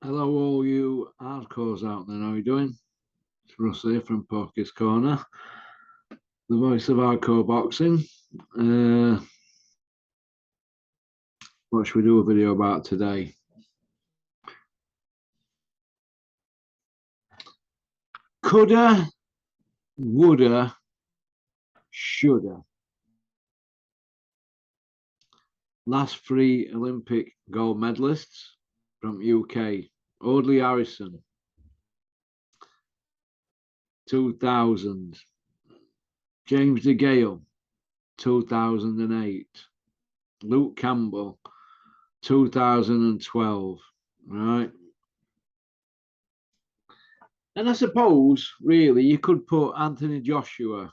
Hello, all you hardcores out there. How are you doing? It's Russ here from Porky's Corner, the voice of hardcore boxing. Uh, what should we do a video about today? Cudda, Wudda, Shudda. Last three Olympic gold medalists from UK. Audley Harrison, 2000. James DeGale, 2008. Luke Campbell, 2012. Right. And I suppose, really, you could put Anthony Joshua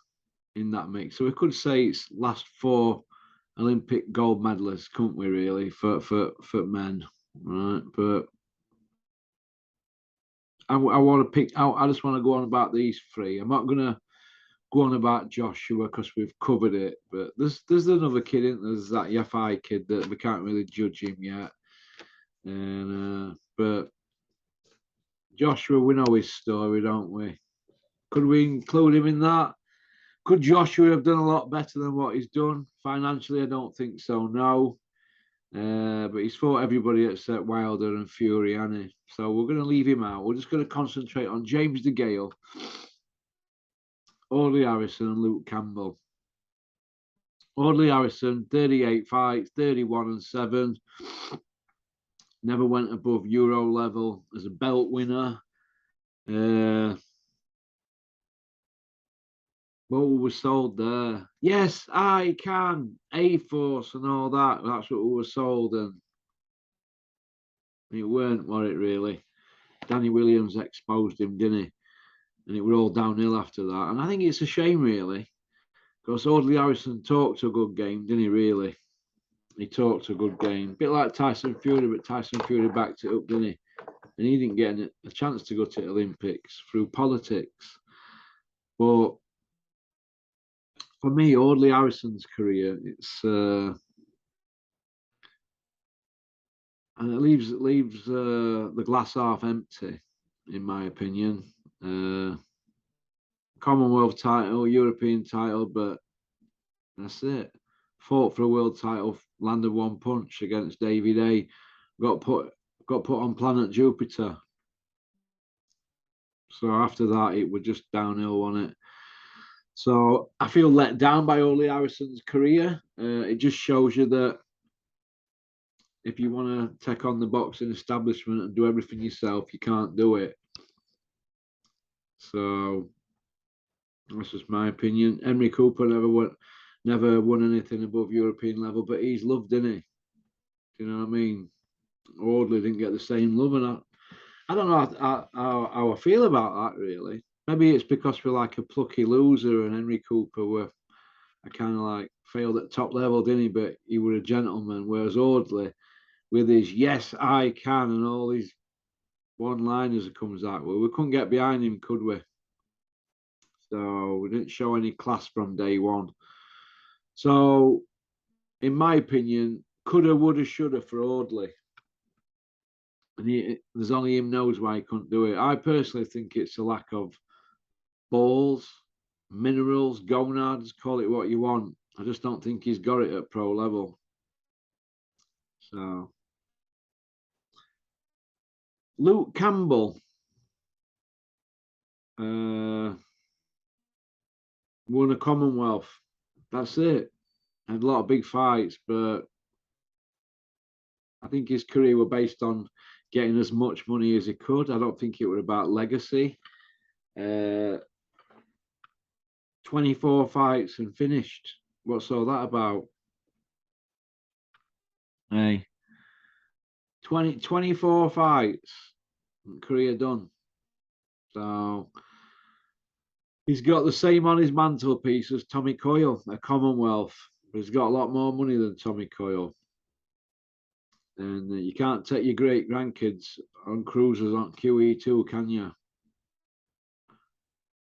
in that mix. So we could say it's last four Olympic gold medalists, couldn't we, really, for men, right? But I want to pick out, I just want to go on about these three. I'm not going to go on about Joshua because we've covered it, but there's another kid, isn't there? There's that Yafai kid that we can't really judge him yet. And but Joshua, we know his story, don't we? Could we include him in that? Could Joshua have done a lot better than what he's done? Financially, I don't think so, no. But he's fought everybody except Wilder and Fury, hasn't he? So we're going to leave him out. We're just going to concentrate on James DeGale, Audley Harrison, and Luke Campbell. Audley Harrison, 38 fights, 31-7. Never went above Euro level as a belt winner. What was sold there? Yes, I can. A-Force and all that. That's what we were sold, and it weren't what it really. Danny Williams exposed him, didn't he? And it were all downhill after that. And I think it's a shame, really, because Audley Harrison talked a good game, didn't he, really? He talked a good game. A bit like Tyson Fury, but Tyson Fury backed it up, didn't he? And he didn't get a chance to go to the Olympics through politics. But for me, Audley Harrison's career, it's and it leaves the glass half empty, in my opinion. Commonwealth title, European title, but that's it. Fought for a world title, landed one punch against David A. Got put on planet Jupiter. So after that, it was just downhill on it. So I feel let down by Ole Harrison's career. It just shows you that if you want to take on the boxing establishment and do everything yourself, you can't do it. So that's just my opinion. Henry Cooper never won anything above European level, but he's loved, didn't he? Do you know what I mean? Audley didn't get the same love, and I don't know how I feel about that, really. Maybe it's because we're like a plucky loser, and Henry Cooper were I kind of like failed at top level, didn't he? But he was a gentleman, whereas Audley, with his "yes, I can" and all these one-liners that comes out with, we couldn't get behind him, could we? So we didn't show any class from day one. So, in my opinion, coulda, woulda, shoulda for Audley. And there's only him knows why he couldn't do it. I personally think it's a lack of balls, minerals, gonads, call it what you want. I just don't think he's got it at pro level. So, Luke Campbell won a Commonwealth. That's it. Had a lot of big fights, but I think his career was based on getting as much money as he could. I don't think it was about legacy. 24 fights and finished. What's all that about? Hey, 24 fights, career done. So he's got the same on his mantelpiece as Tommy Coyle, a Commonwealth. But he's got a lot more money than Tommy Coyle. And you can't take your great grandkids on cruises on QE2, can you?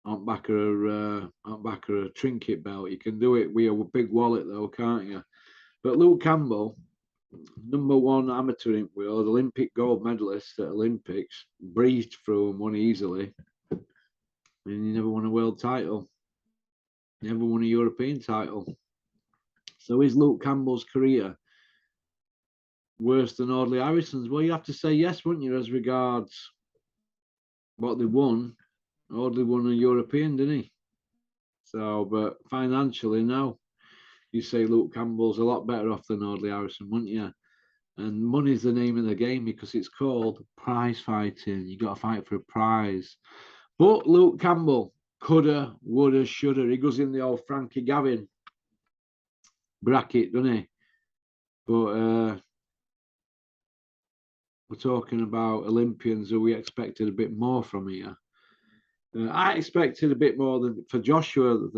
On back of a trinket belt. You can do it with a big wallet, though, can't you? But Luke Campbell, #1 amateur in world, Olympic gold medalist at Olympics, breezed through and won easily, and he never won a world title, never won a European title. So is Luke Campbell's career worse than Audley Harrison's? Well, you have to say yes, wouldn't you, as regards what they won. Audley won a European, didn't he? So, but financially, no. You say Luke Campbell's a lot better off than Audley Harrison, wouldn't you? And money's the name of the game because it's called prize fighting. You got to fight for a prize. But Luke Campbell, coulda, woulda, shoulda. He goes in the old Frankie Gavin bracket, doesn't he? But we're talking about Olympians who we expected a bit more from here. I expected a bit more than for Joshua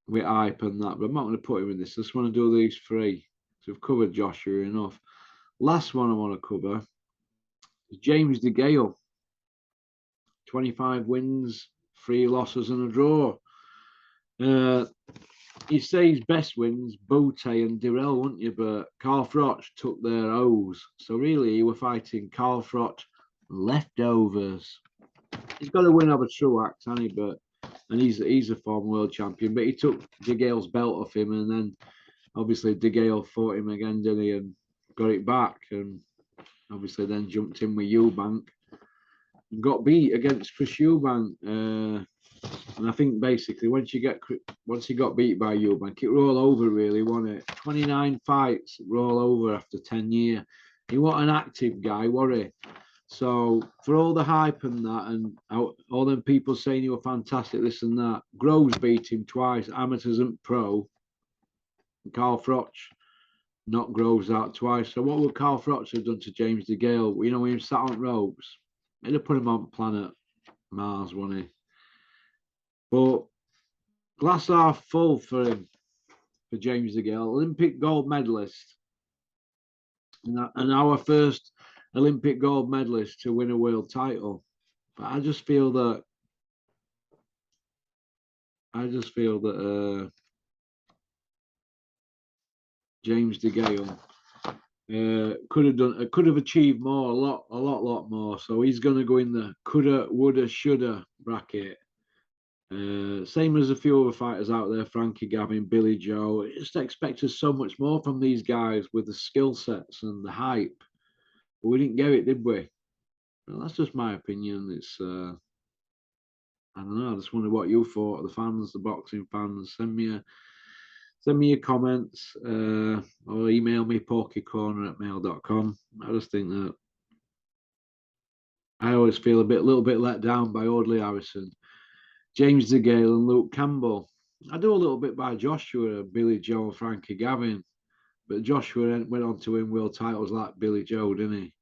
with hype and that, but I'm not going to put him in this. I just want to do these three. So we've covered Joshua enough. Last one I want to cover is James DeGale. 25 wins, 3 losses and a draw. You say his best wins, Boute and Dirrell, wouldn't you? But Carl Froch took their O's. So really, you were fighting Carl Froch leftovers. He's got to win over Truax, hasn't he? But and he's a former world champion. But he took DeGale's belt off him, and then obviously DeGale fought him again, didn't he? And got it back, and obviously then jumped in with Eubank. Got beat against Chris Eubank, and I think basically once he got beat by Eubank, it rolled over really, wasn't it? 29 fights roll over after 10 years. He was an active guy, wasn't he? So for all the hype and that, and all them people saying he was fantastic, this and that, Groves beat him twice, amateurs and pro. Carl Froch knocked Groves out twice. So what would Carl Froch have done to James DeGale? You know, when he sat on ropes, he'd have put him on planet Mars, wouldn't he? But glass half full for him, for James DeGale, Olympic gold medalist, and our first Olympic gold medalist to win a world title. But I just feel that James DeGale could have achieved more, a lot more. So he's going to go in the coulda, woulda, shoulda bracket. Same as a few other fighters out there, Frankie Gavin, Billy Joe. Just expected so much more from these guys with the skill sets and the hype. But we didn't get it, did we? Well, that's just my opinion. It's I don't know. I just wonder what you thought, the fans, the boxing fans. Send me your comments or email me pokecorner@mail.com. I just think that I always feel a little bit let down by Audley Harrison, James DeGale and Luke Campbell. I do a little bit by Joshua, Billy Joe, and Frankie Gavin. But Joshua went on to win world titles like Billy Joe, didn't he?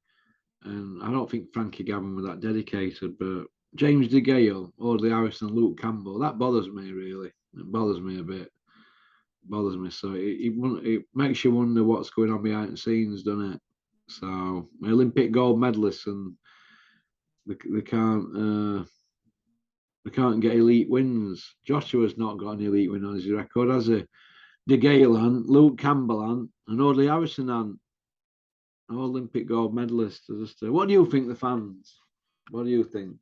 And I don't think Frankie Gavin was that dedicated. But James DeGale, Audley Harrison, Luke Campbell, that bothers me, really. It bothers me a bit. It bothers me. So it makes you wonder what's going on behind the scenes, doesn't it? So Olympic gold medalists, and they can't get elite wins. Joshua's not got an elite win on his record, has he? DeGale and Luke Campbell and Audley Harrison and Olympic gold medalists. What do you think, the fans? What do you think?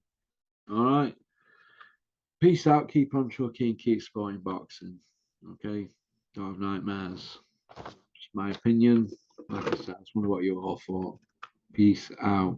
All right. Peace out. Keep on trucking. Keep sporting boxing. Okay. Don't have nightmares. It's my opinion. Like I said, I just wonder what you all thought. Peace out.